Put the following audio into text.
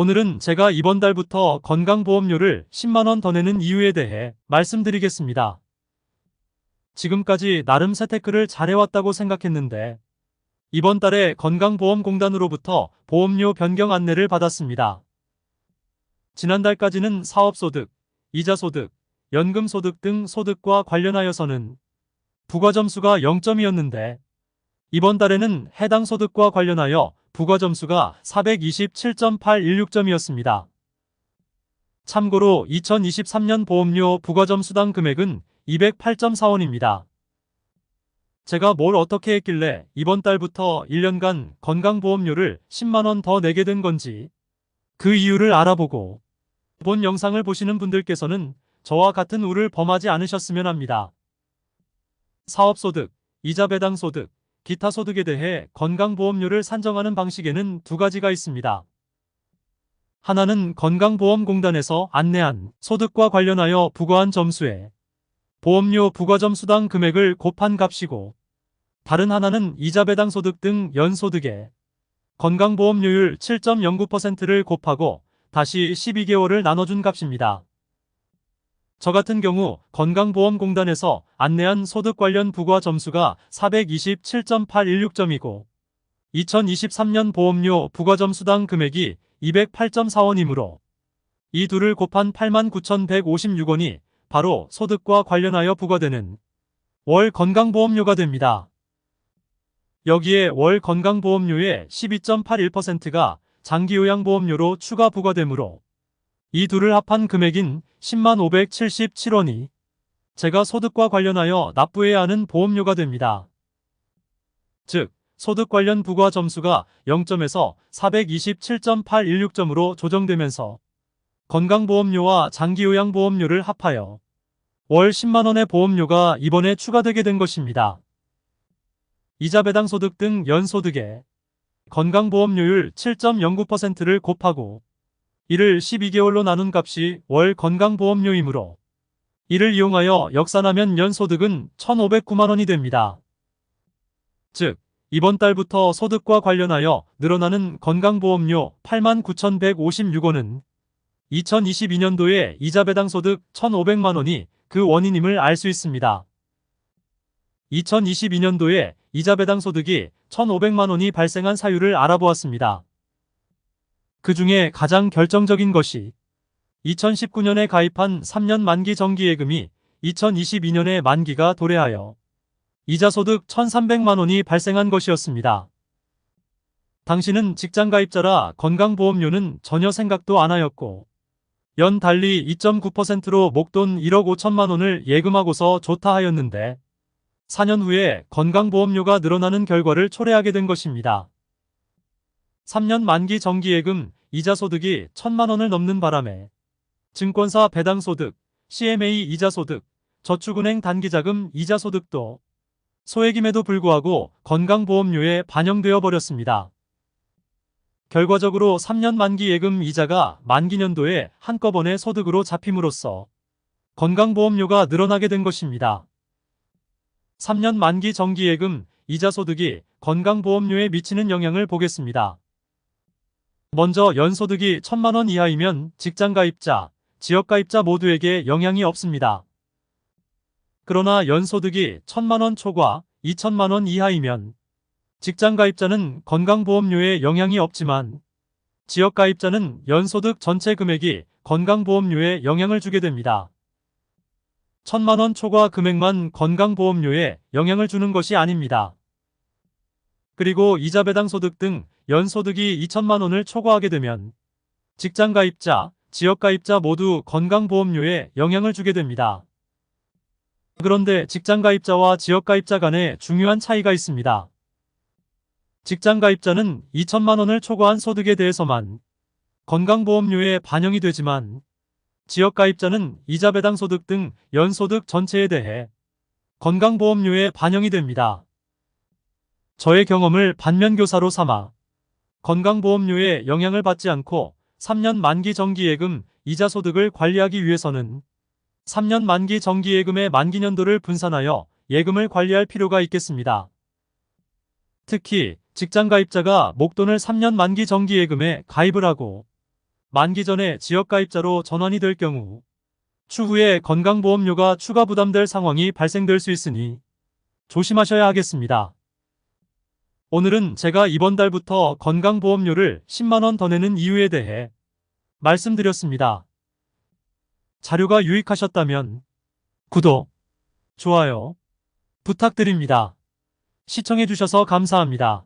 오늘은 제가 이번 달부터 건강보험료를 10만원 더 내는 이유에 대해 말씀드리겠습니다. 지금까지 나름 재테크를 잘해왔다고 생각했는데 이번 달에 건강보험공단으로부터 보험료 변경 안내를 받았습니다. 지난달까지는 사업소득, 이자소득, 연금소득 등 소득과 관련하여서는 부과점수가 0점이었는데 이번 달에는 해당 소득과 관련하여 부과점수가 427.816점이었습니다. 참고로 2023년 보험료 부과점수당 금액은 208.4원입니다. 제가 뭘 어떻게 했길래 이번 달부터 1년간 건강보험료를 10만원 더 내게 된 건지 그 이유를 알아보고 본 영상을 보시는 분들께서는 저와 같은 우를 범하지 않으셨으면 합니다. 사업소득, 이자배당소득, 기타 소득에 대해 건강보험료를 산정하는 방식에는 두 가지가 있습니다. 하나는 건강보험공단에서 안내한 소득과 관련하여 부과한 점수에 보험료 부과점수당 금액을 곱한 값이고, 다른 하나는 이자배당소득 등 연소득에 건강보험료율 7.09%를 곱하고 다시 12개월을 나눠준 값입니다. 저 같은 경우 건강보험공단에서 안내한 소득 관련 부과 점수가 427.816점이고 2023년 보험료 부과점수당 금액이 208.4원이므로 이 둘을 곱한 89,156원이 바로 소득과 관련하여 부과되는 월 건강보험료가 됩니다. 여기에 월 건강보험료의 12.81%가 장기요양보험료로 추가 부과되므로 이 둘을 합한 금액인 105,577원이 제가 소득과 관련하여 납부해야 하는 보험료가 됩니다. 즉, 소득 관련 부과 점수가 0점에서 427.816점으로 조정되면서 건강보험료와 장기요양보험료를 합하여 월 10만원의 보험료가 이번에 추가되게 된 것입니다. 이자배당소득 등 연소득에 건강보험료율 7.09%를 곱하고 이를 12개월로 나눈 값이 월 건강보험료이므로 이를 이용하여 역산하면 연소득은 1,509만원이 됩니다. 즉, 이번 달부터 소득과 관련하여 늘어나는 건강보험료 89,156원은 2022년도에 이자배당소득 1,500만원이 그 원인임을 알 수 있습니다. 2022년도에 이자배당소득이 1,500만원이 발생한 사유를 알아보았습니다. 그 중에 가장 결정적인 것이 2019년에 가입한 3년 만기 정기예금이 2022년에 만기가 도래하여 이자소득 1,300만원이 발생한 것이었습니다. 당시는 직장가입자라 건강보험료는 전혀 생각도 안 하였고 연 달리 2.9%로 목돈 1억 5천만원을 예금하고서 좋다 하였는데 4년 후에 건강보험료가 늘어나는 결과를 초래하게 된 것입니다. 3년 만기 정기예금 이자소득이 1,000만원을 넘는 바람에 증권사 배당소득, CMA 이자소득, 저축은행 단기자금 이자소득도 소액임에도 불구하고 건강보험료에 반영되어 버렸습니다. 결과적으로 3년 만기 예금 이자가 만기년도에 한꺼번에 소득으로 잡힘으로써 건강보험료가 늘어나게 된 것입니다. 3년 만기 정기예금 이자소득이 건강보험료에 미치는 영향을 보겠습니다. 먼저 연소득이 1,000만원 이하이면 직장가입자, 지역가입자 모두에게 영향이 없습니다. 그러나 연소득이 1,000만원 초과 2,000만원 이하이면 직장가입자는 건강보험료에 영향이 없지만 지역가입자는 연소득 전체 금액이 건강보험료에 영향을 주게 됩니다. 1,000만원 초과 금액만 건강보험료에 영향을 주는 것이 아닙니다. 그리고 이자배당소득 등 연소득이 2,000만원을 초과하게 되면 직장가입자, 지역가입자 모두 건강보험료에 영향을 주게 됩니다. 그런데 직장가입자와 지역가입자 간에 중요한 차이가 있습니다. 직장가입자는 2,000만원을 초과한 소득에 대해서만 건강보험료에 반영이 되지만 지역가입자는 이자배당소득 등 연소득 전체에 대해 건강보험료에 반영이 됩니다. 저의 경험을 반면교사로 삼아 건강보험료에 영향을 받지 않고 3년 만기 정기예금 이자소득을 관리하기 위해서는 3년 만기 정기예금의 만기년도를 분산하여 예금을 관리할 필요가 있겠습니다. 특히 직장가입자가 목돈을 3년 만기 정기예금에 가입을 하고 만기 전에 지역가입자로 전환이 될 경우 추후에 건강보험료가 추가 부담될 상황이 발생될 수 있으니 조심하셔야 하겠습니다. 오늘은 제가 이번 달부터 건강보험료를 10만 원 더 내는 이유에 대해 말씀드렸습니다. 자료가 유익하셨다면 구독, 좋아요 부탁드립니다. 시청해주셔서 감사합니다.